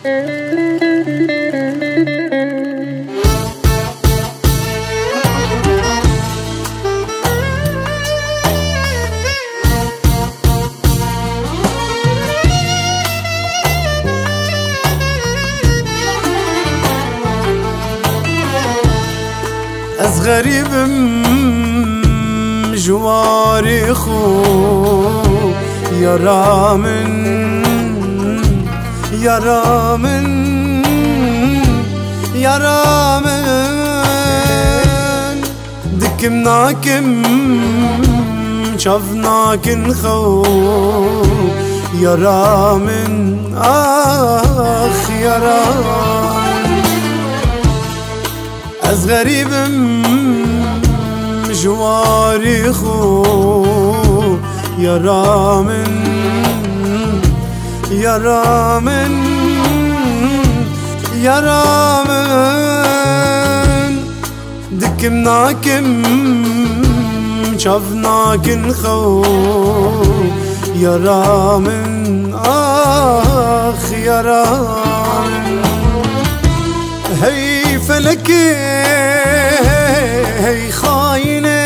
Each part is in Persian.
از غریبم جواری خو یارامن دکم ناکم چاف ناکن خو یارامن آخ یارامن از غریبم جواری خو یارامن دکم ناکم چاف ناکن خو یارامن آخ یارامن هی فلکی هی خاینه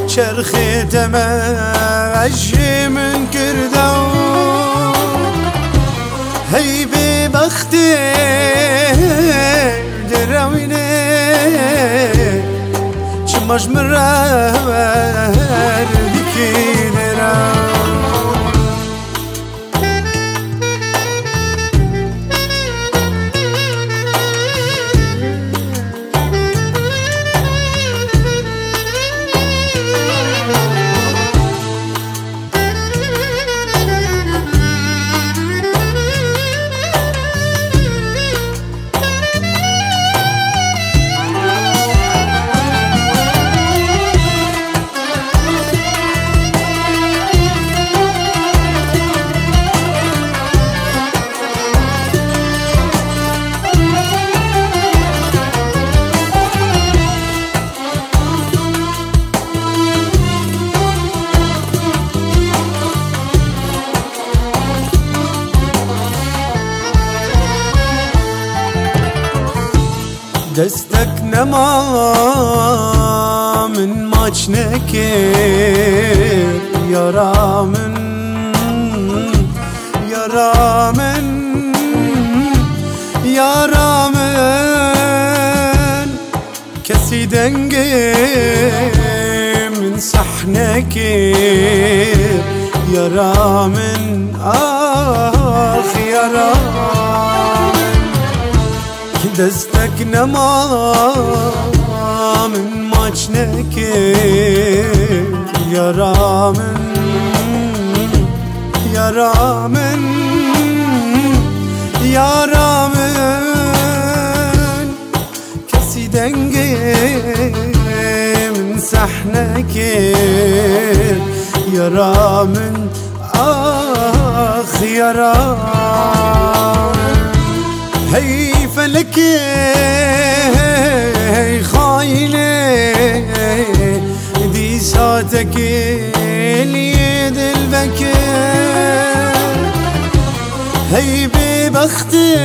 چرخی تماشی من کردم هی بی بختی دروینه چماش مرد دکی درم دستك نما من ماچ نكر يارامن كسي دنگي من صحنك يارامن آخ يارامن دستك نما من ماچ نكر يارامن كسي دنگي من صحنك يارامن آخ يارامن هي فلكي هي خاينة دي ساتك اليد البكر هي ببختي